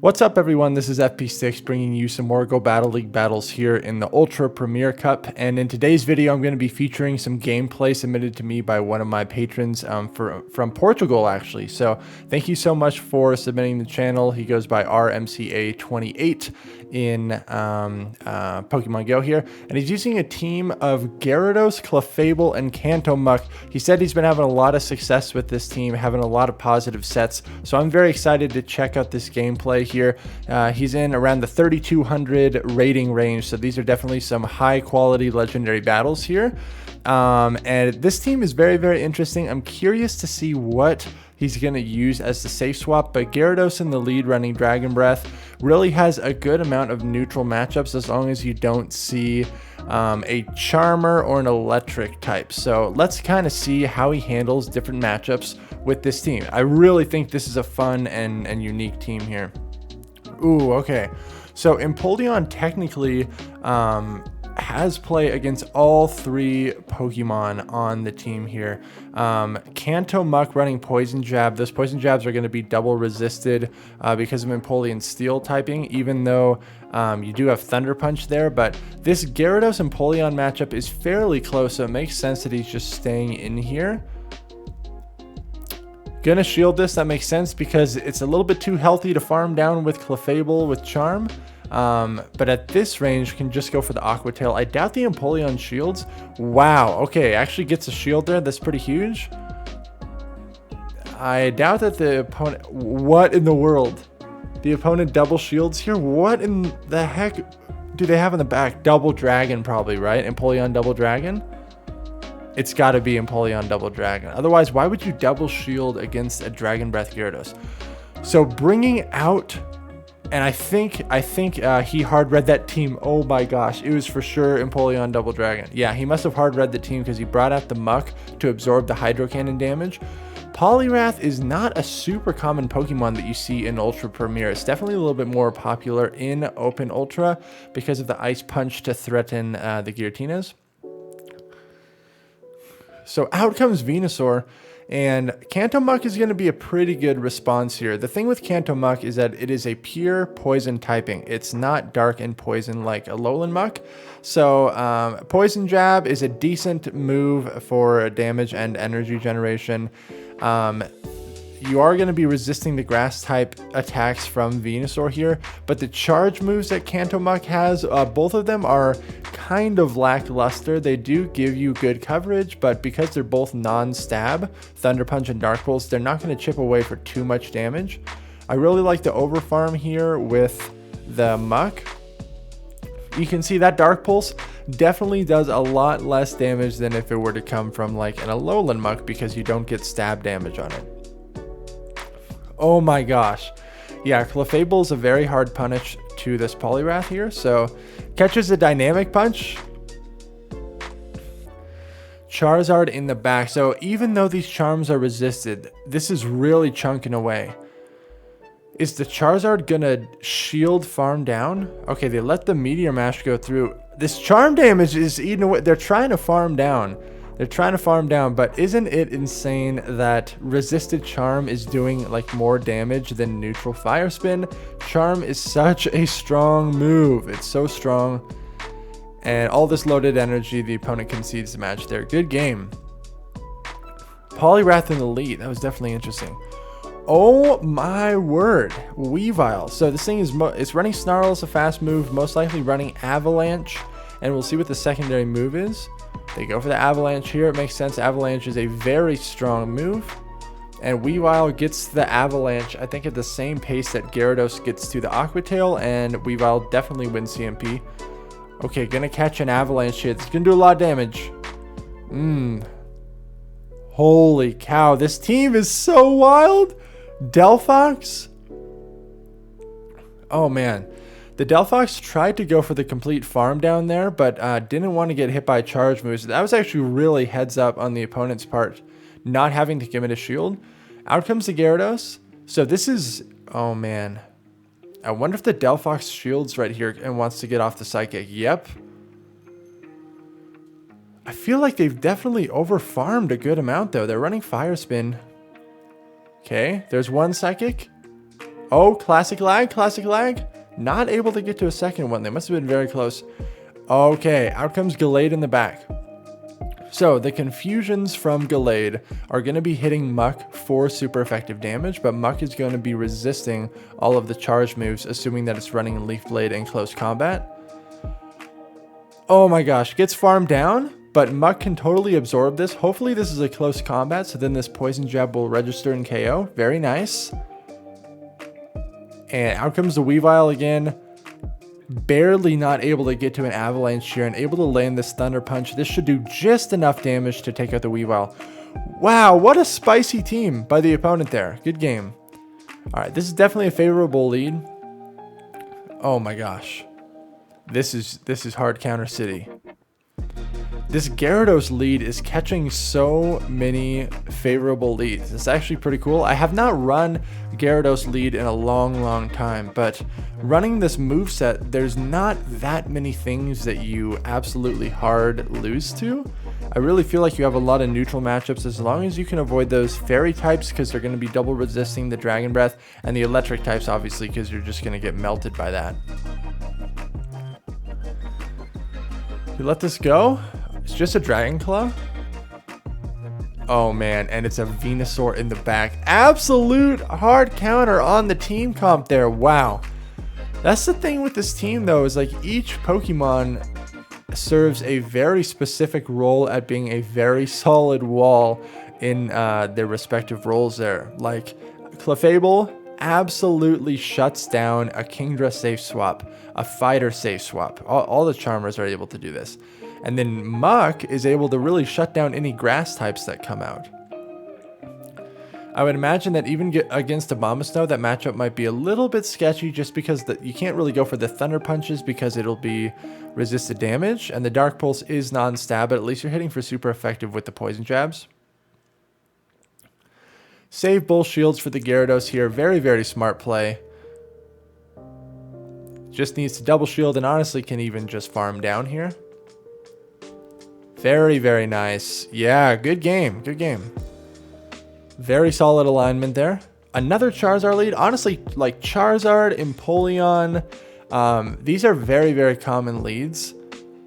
What's up everyone, this is FP6 bringing you some more Go Battle League battles here in the Ultra Premier Cup, and in today's video I'm going to be featuring some gameplay submitted to me by one of my patrons from Portugal actually. So thank you so much for submitting the channel. He goes by RMCA28 in Pokemon Go here, and he's using a team of Gyarados, Clefable, and Kanto Muck. He said he's been having a lot of success with this team, having a lot of positive sets, so I'm very excited to check out this gameplay here. He's in around the 3200 rating range, so these are definitely some high quality legendary battles here. And this team is very interesting. I'm curious to see what he's going to use as the safe swap, but Gyarados in the lead running Dragon Breath really has a good amount of neutral matchups as long as you don't see a Charmer or an Electric type. So let's kind of see how he handles different matchups with this team. I really think this is a fun and unique team here. Ooh, okay. So Empoleon technically has play against all three Pokemon on the team here. Kanto Muck running Poison Jab. Those Poison Jabs are going to be double resisted because of Empoleon's Steel typing, even though you do have Thunder Punch there. But this Gyarados Empoleon matchup is fairly close, so it makes sense that he's just staying in here. Gonna shield this, that makes sense because it's a little bit too healthy to farm down with Clefable with Charm. But at this range can just go for the Aqua Tail. I doubt the Empoleon shields. Wow, okay, actually gets a shield there. That's pretty huge. I doubt that the opponent... What in the world? The opponent double shields here? What in the heck do they have in the back? Double Dragon probably, right? Empoleon Double Dragon? It's got to be Empoleon Double Dragon. Otherwise, why would you double shield against a Dragon Breath Gyarados? So bringing out... And I think he hard read that team. Oh my gosh, it was for sure Empoleon Double Dragon. Yeah, he must have hard read the team because he brought out the Muck to absorb the Hydro Cannon damage. Poliwrath is not a super common Pokemon that you see in Ultra Premier. It's definitely a little bit more popular in Open Ultra because of the Ice Punch to threaten the Girautinas. So out comes Venusaur. And Kanto Muck is going to be a pretty good response here. The thing with Kanto Muck is that it is a pure poison typing. It's not dark and poison like Alolan Muck. So Poison Jab is a decent move for damage and energy generation. You are going to be resisting the grass type attacks from Venusaur here, but the charge moves that Kanto Muck has, both of them are kind of lackluster. They do give you good coverage, but because they're both non-stab, Thunder Punch and Dark Pulse, they're not going to chip away for too much damage. I really like the overfarm here with the Muck. You can see that Dark Pulse definitely does a lot less damage than if it were to come from like an Alolan Muck because you don't get stab damage on it. Oh my gosh. Yeah, Clefable is a very hard punish to this Poliwrath here. So catches a Dynamic Punch. Charizard in the back. So even though these charms are resisted, this is really chunking away. Is the Charizard gonna shield farm down? Okay, they let the Meteor Mash go through. This charm damage is eating away. They're trying to farm down. They're trying to farm down, but isn't it insane that resisted Charm is doing like more damage than neutral Fire Spin? Charm is such a strong move. It's so strong. And all this loaded energy, the opponent concedes the match there. Good game. Poliwrath in the lead. That was definitely interesting. Oh my word. Weavile. So this thing is it's running Snarl as a fast move, most likely running Avalanche, and we'll see what the secondary move is. They go for the Avalanche here. It makes sense. Avalanche is a very strong move. And Weavile gets the Avalanche, I think, at the same pace that Gyarados gets to the Aqua Tail. And Weavile definitely wins CMP. Okay, gonna catch an Avalanche here. It's gonna do a lot of damage. Holy cow. This team is so wild. Delphox. Oh, man. The Delphox tried to go for the complete farm down there, but didn't want to get hit by charge moves. That was actually really heads up on the opponent's part, not having to commit a shield. Out comes the Gyarados. So this is... Oh, man. I wonder if the Delphox shields right here and wants to get off the Psychic. Yep. I feel like they've definitely over-farmed a good amount, though. They're running Fire Spin. Okay, there's one Psychic. Oh, classic lag, classic lag. Not able to get to a second one. They must have been very close. Okay, out comes Gallade in the back. So the confusions from Gallade are going to be hitting Muck for super effective damage, but Muck is going to be resisting all of the charge moves, assuming that it's running Leaf Blade in close combat. Oh my gosh, gets farmed down, but Muck can totally absorb this. Hopefully this is a close combat, so then this Poison Jab will register and KO. Very nice. And out comes the Weavile again. Barely not able to get to an Avalanche here and able to land this Thunder Punch. This should do just enough damage to take out the Weavile. Wow, what a spicy team by the opponent there. Good game. All right, this is definitely a favorable lead. Oh my gosh. This is hard counter city. This Gyarados lead is catching so many favorable leads. It's actually pretty cool. I have not run Gyarados lead in a long time, but running this moveset, there's not that many things that you absolutely hard lose to. I really feel like you have a lot of neutral matchups as long as you can avoid those fairy types because they're going to be double resisting the Dragon Breath, and the electric types obviously because you're just going to get melted by that. You let this go? It's just a Dragon Claw? Oh man, and it's a Venusaur in the back. Absolute hard counter on the team comp there. Wow. That's the thing with this team though, is like each Pokemon serves a very specific role at being a very solid wall in their respective roles there. Like Clefable absolutely shuts down a Kingdra safe swap, a Fighter safe swap. All the Charmers are able to do this. And then Muck is able to really shut down any grass types that come out. I would imagine that even against a Abomasnow, that matchup might be a little bit sketchy just because you can't really go for the Thunder Punches because it'll be resisted damage. And the Dark Pulse is non-stab, but at least you're hitting for super effective with the Poison Jabs. Save both shields for the Gyarados here. Very smart play. Just needs to double shield and honestly can even just farm down here. Very nice. Yeah, good game. Good game. Very solid alignment there. Another Charizard lead. Honestly, like Charizard, Empoleon, these are very common leads.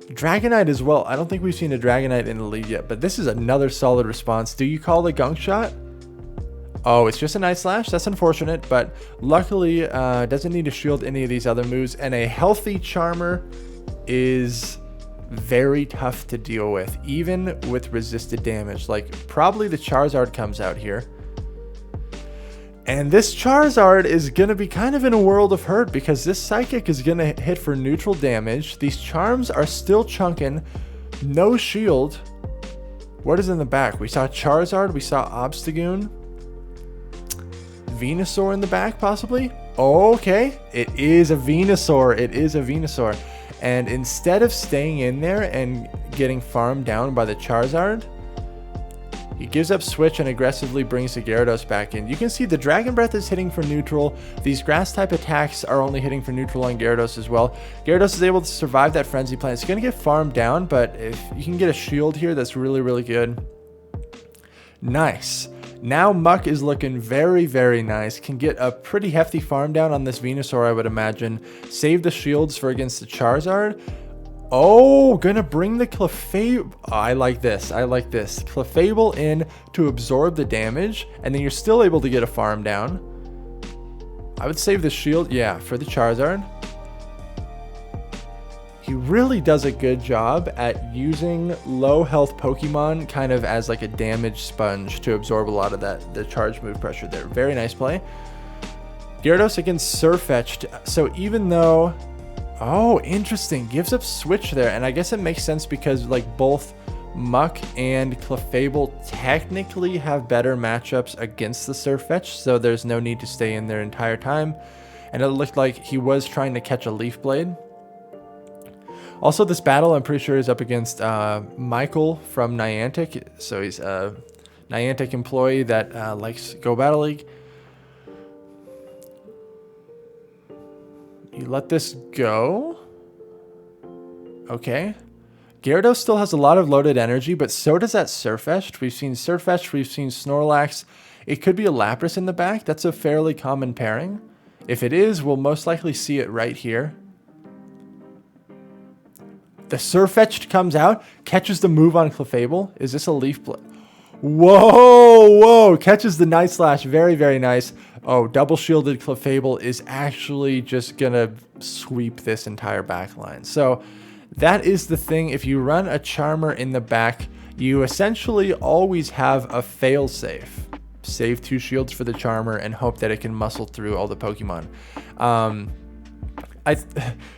Dragonite as well. I don't think we've seen a Dragonite in the lead yet, but this is another solid response. Do you call the Gunk Shot? Oh, it's just a Night Slash. That's unfortunate, but luckily doesn't need to shield any of these other moves. And a healthy Charmer is very tough to deal with, even with resisted damage. Like probably the Charizard comes out here. And this Charizard is going to be kind of in a world of hurt because this Psychic is going to hit for neutral damage. These Charms are still chunking. No shield. What is in the back? We saw Charizard. We saw Obstagoon. Venusaur in the back, possibly? Okay. It is a Venusaur. It is a Venusaur. And instead of staying in there and getting farmed down by the Charizard, he gives up Switch and aggressively brings the Gyarados back in. You can see the Dragon Breath is hitting for neutral. These grass type attacks are only hitting for neutral on Gyarados as well. Gyarados is able to survive that Frenzy Plant. It's going to get farmed down, but if you can get a shield here, that's really good. Nice. Now Muck is looking very nice. Can get a pretty hefty farm down on this Venusaur, I would imagine. Save the shields for against the Charizard. Oh, gonna bring the Clefable. Oh, I like this. Clefable in to absorb the damage, and then you're still able to get a farm down. I would save the shield, yeah, for the Charizard. He really does a good job at using low health Pokemon kind of as like a damage sponge to absorb a lot of the charge move pressure there. Very nice play. Gyarados against Surfetched. So even though, oh, interesting, gives up Switch there. And I guess it makes sense because like both Muck and Clefable technically have better matchups against the Surfetched. So there's no need to stay in their entire time. And it looked like he was trying to catch a Leaf Blade. Also, this battle, I'm pretty sure, is up against Michael from Niantic. So he's a Niantic employee that likes Go Battle League. You let this go. Okay. Gyarados still has a lot of loaded energy, but so does that Surfetched. We've seen Surfetched, we've seen Snorlax. It could be a Lapras in the back. That's a fairly common pairing. If it is, we'll most likely see it right here. The Surfetched comes out, catches the move on Clefable. Is this a Leaf Blade? Whoa, whoa, catches the Night Slash. Very, very nice. Oh, double shielded Clefable is actually just gonna sweep this entire back line. So that is the thing. If you run a Charmer in the back, you essentially always have a failsafe. Save 2 shields for the Charmer and hope that it can muscle through all the Pokemon.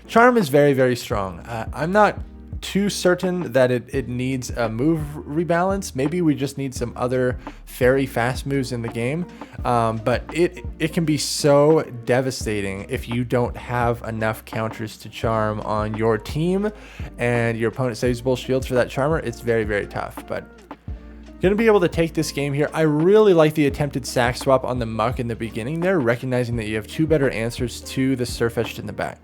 Charm is very, very strong. I'm not too certain that it needs a move rebalance. Maybe we just need some other very fast moves in the game. But it can be so devastating if you don't have enough counters to Charm on your team and your opponent saves both shields for that Charmer. It's very, very tough. But going to be able to take this game here. I really like the attempted sack swap on the Muck in the beginning there, recognizing that you have 2 better answers to the Surfetched in the back.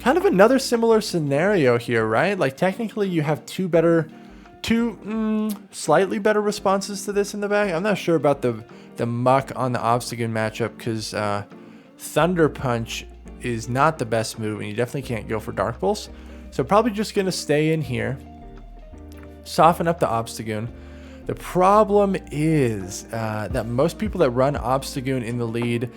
Kind of another similar scenario here, right? Like technically you have 2 slightly better responses to this in the back. I'm not sure about the Muck on the Obstagoon matchup because Thunder Punch is not the best move and you definitely can't go for Dark Pulse. So probably just going to stay in here. Soften up the Obstagoon. The problem is that most people that run Obstagoon in the lead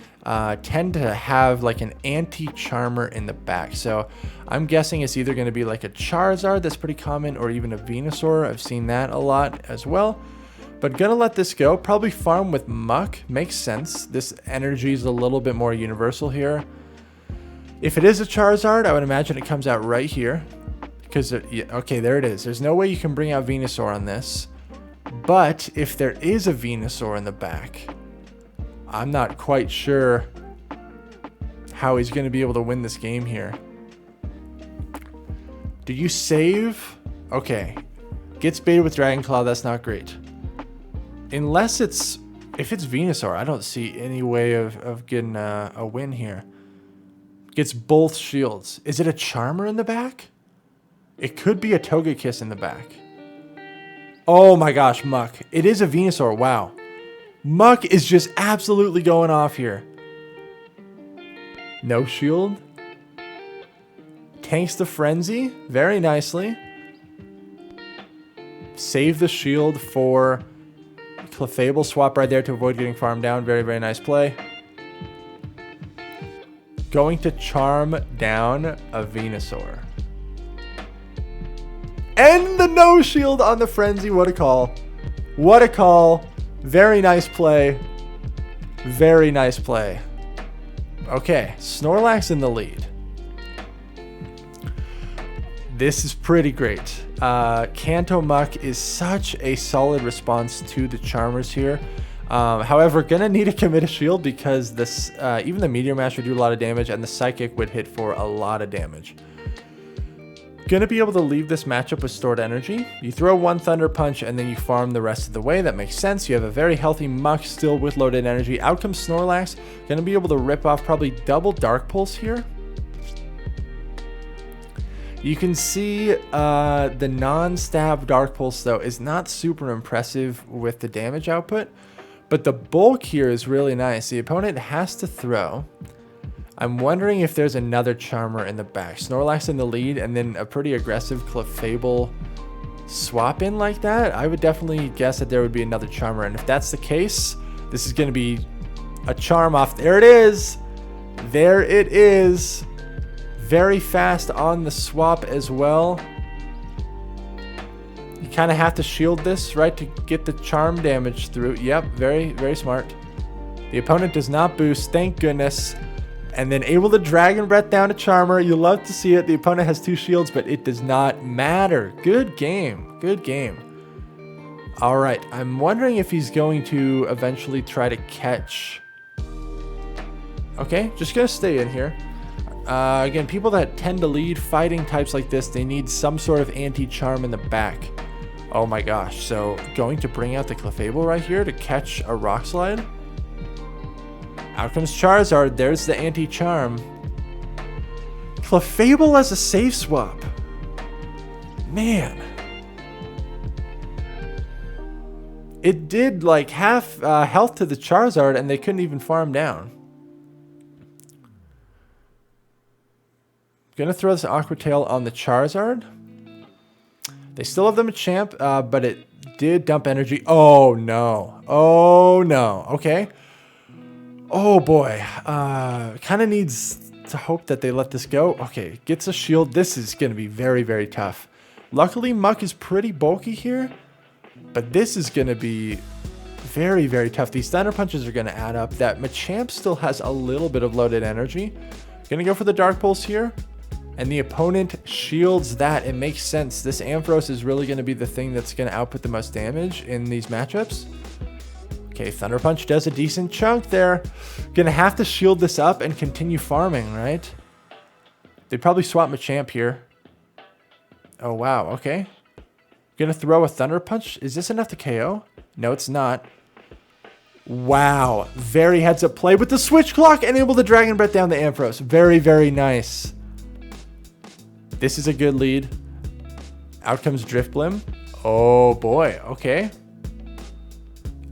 tend to have like an anti-Charmer in the back. So I'm guessing it's either going to be like a Charizard, that's pretty common, or even a Venusaur. I've seen that a lot as well. But gonna let this go. Probably farm with Muck. Makes sense. This energy is a little bit more universal here. If it is a Charizard, I would imagine it comes out right here. Because, okay, there it is. There's no way you can bring out Venusaur on this. But if there is a Venusaur in the back, I'm not quite sure how he's going to be able to win this game here. Do you save? Okay. Gets baited with Dragon Claw. That's not great. Unless it's... If it's Venusaur, I don't see any way of getting a win here. Gets both shields. Is it a Charmer in the back? It could be a Togekiss in the back. Oh my gosh, Muck. It is a Venusaur. Wow. Muck is just absolutely going off here. No shield. Tanks the Frenzy very nicely. Save the shield for Clefable. Swap right there to avoid getting farmed down. Very, very nice play. Going to Charm down a Venusaur. And the no shield on the Frenzy. What a call. What a call. Very nice play. Very nice play. Okay, Snorlax in the lead. This is pretty great. Kanto Muck is such a solid response to the Charmers here. However, gonna need to commit a shield because this even the Meteor Mash would do a lot of damage and the Psychic would hit for a lot of damage. Gonna be able to leave this matchup with stored energy. You throw 1 Thunder Punch and then you farm the rest of the way. That makes sense. You have a very healthy Muck still with loaded energy. Out comes Snorlax. Gonna be able to rip off probably double Dark Pulse here. You can see the non-stab Dark Pulse though is not super impressive with the damage output. But the bulk here is really nice. The opponent has to throw. I'm wondering if there's another Charmer in the back. Snorlax in the lead and then a pretty aggressive Clefable swap in like that. I would definitely guess that there would be another Charmer. And if that's the case, this is going to be a Charm off. There it is. There it is. Very fast on the swap as well. You kind of have to shield this, right, to get the Charm damage through. Yep, very, very smart. The opponent does not boost, thank goodness. And then able to Dragon Breath down to Charmer. You love to see it. The opponent has 2 shields, but it does not matter. Good game. Good game. All right. I'm wondering if he's going to eventually try to catch. Okay. Just going to stay in here. Again, people that tend to lead fighting types like this, they need some sort of anti-charm in the back. Oh my gosh. So going to bring out the Clefable right here to catch a Rock Slide. Out comes Charizard. There's the anti-charm. Clefable as a safe swap. Man. It did like half health to the Charizard and they couldn't even farm down. Gonna throw this Aqua Tail on the Charizard. They still have them a champ, but it did dump energy. Oh no. Oh no. Okay. Oh boy. Kind of needs to hope that they let this go. Okay, gets a shield. This is going to be very, very tough. Luckily, Muck is pretty bulky here, but this is going to be very, very tough. These Thunder Punches are going to add up. That Machamp still has a little bit of loaded energy. Going to go for the Dark Pulse here. And the opponent shields that. It makes sense. This Ampharos is really going to be the thing that's going to output the most damage in these matchups. Okay, Thunder Punch does a decent chunk there. Going to have to shield this up and continue farming, right? They'd probably swap Machamp here. Oh, wow. Okay. Going to throw a Thunder Punch. Is this enough to KO? No, it's not. Wow. Very heads-up play with the Switch Clock and able to Dragon Breath down the Ampharos. Very, very nice. This is a good lead. Out comes Drifblim. Oh boy, okay.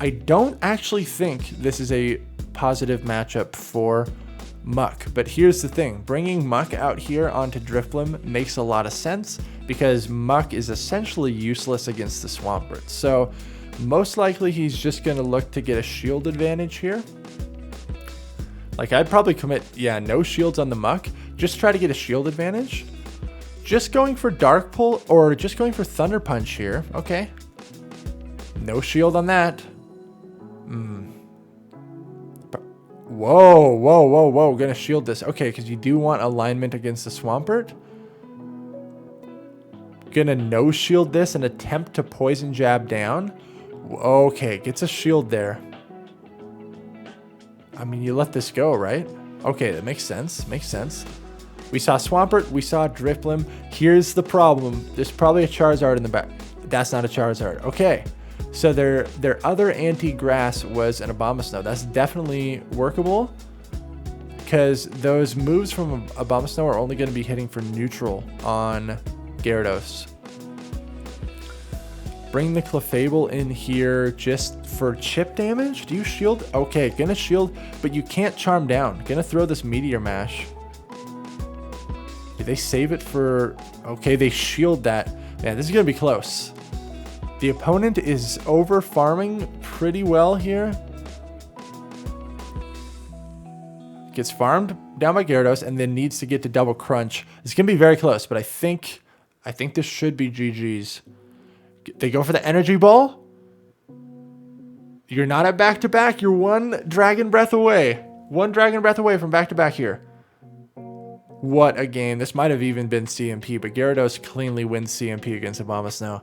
I don't actually think this is a positive matchup for Muck, but here's the thing. Bringing Muck out here onto Drifblim makes a lot of sense because Muck is essentially useless against the Swampert. So most likely he's just going to look to get a shield advantage here. Like I'd probably commit, yeah, no shields on the Muck. Just try to get a shield advantage. Just going for Dark Pull or just going for Thunder Punch here. Okay. No shield on that. Whoa, whoa, whoa, whoa. Gonna shield this. Okay, because you do want alignment against the Swampert. Gonna no shield this and attempt to Poison Jab down. Okay, gets a shield there. I mean, you let this go, right? Okay, that makes sense. Makes sense. We saw Swampert, we saw Drifblim. Here's the problem. There's probably a Charizard in the back. That's not a Charizard. Okay. So their other anti-grass was an Abomasnow. That's definitely workable. Because those moves from Abomasnow are only going to be hitting for neutral on Gyarados. Bring the Clefable in here just for chip damage. Do you shield? Okay, gonna shield, but you can't charm down. Gonna throw this Meteor Mash. They save it for... Okay, they shield that. Man, this is going to be close. The opponent is over farming pretty well here. Gets farmed down by Gyarados and then needs to get to double crunch. It's going to be very close, but I think this should be GG's. They go for the Energy Ball. You're not at back-to-back. You're one Dragon Breath away. One Dragon Breath away from back-to-back here. What a game. This might have even been CMP, but Gyarados cleanly wins CMP against Abomasnow.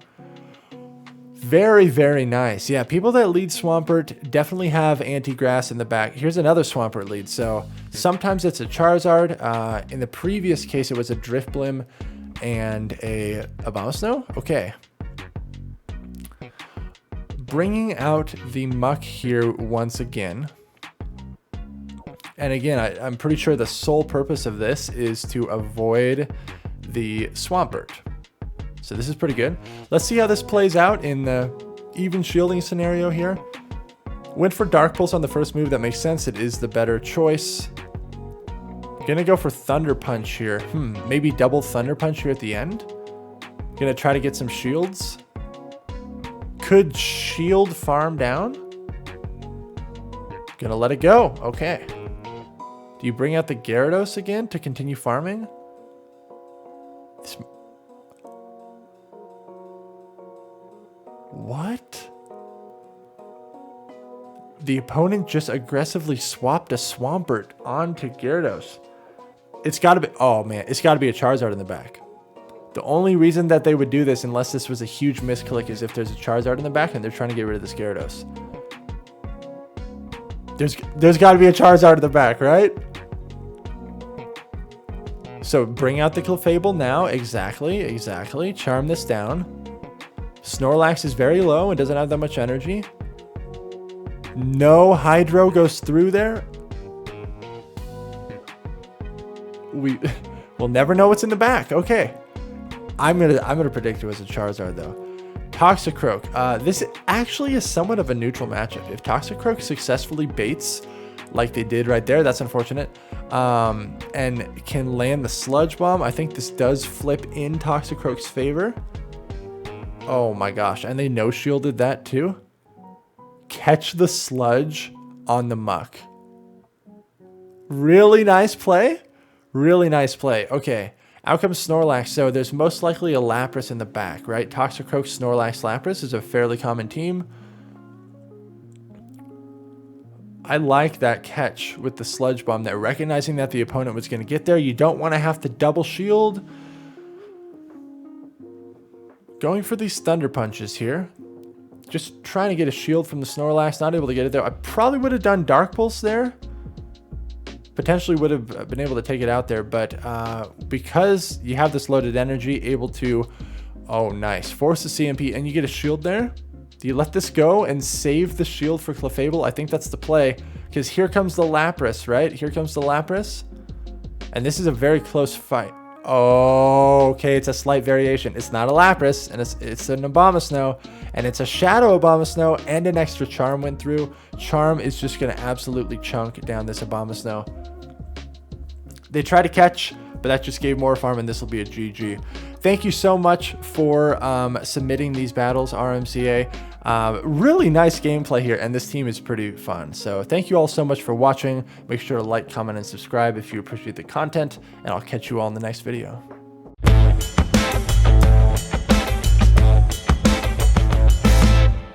Very, very nice. Yeah, people that lead Swampert definitely have anti-grass in the back. Here's another Swampert lead. So sometimes it's a Charizard. In the previous case, it was a Drifblim and a Abomasnow. Okay. Bringing out the Muck here once again. And again, I'm pretty sure the sole purpose of this is to avoid the Swampert. So this is pretty good. Let's see how this plays out in the even shielding scenario here. Went for Dark Pulse on the first move. That makes sense. It is the better choice. Gonna go for Thunder Punch here. Maybe double Thunder Punch here at the end. Gonna try to get some shields. Could shield farm down. Gonna let it go. Okay. Do you bring out the Gyarados again to continue farming? What? The opponent just aggressively swapped a Swampert onto Gyarados. It's got to be... Oh, man. It's got to be a Charizard in the back. The only reason that they would do this, unless this was a huge misclick, is if there's a Charizard in the back and they're trying to get rid of this Gyarados. There's got to be a Charizard in the back, right? So bring out the Clefable now. Exactly. Charm this down. Snorlax is very low and doesn't have that much energy. No Hydro goes through there. We'll never know what's in the back. Okay. I'm gonna predict it was a Charizard though. Toxicroak. This actually is somewhat of a neutral matchup. If Toxicroak successfully baits like they did right there. That's unfortunate. And can land the sludge bomb. I think this does flip in Toxicroak's favor. Oh my gosh. And they no shielded that too. Catch the sludge on the muck. Really nice play. Really nice play. Okay. Out comes Snorlax. So there's most likely a Lapras in the back, right? Toxicroak, Snorlax, Lapras is a fairly common team. I like that catch with the sludge bomb there, recognizing that the opponent was going to get there. You don't want to have to double shield. Going for these thunder punches here. Just trying to get a shield from the Snorlax, not able to get it there. I probably would have done Dark Pulse there. Potentially would have been able to take it out there, but because you have this loaded energy, able to, oh nice, force the CMP, and you get a shield there. Do you let this go and save the shield for Clefable? I think that's the play, because here comes the Lapras, right? Here comes the Lapras, and this is a very close fight. Oh, okay, it's a slight variation. It's not a Lapras, and it's an Abomasnow, and it's a Shadow Abomasnow, and an extra Charm went through. Charm is just going to absolutely chunk down this Abomasnow. They try to catch, but that just gave more farm, and this will be a GG. Thank you so much for submitting these battles, RMCA. Really nice gameplay here, and this team is pretty fun. So thank you all so much for watching. Make sure to like, comment, and subscribe if you appreciate the content, and I'll catch you all in the next video.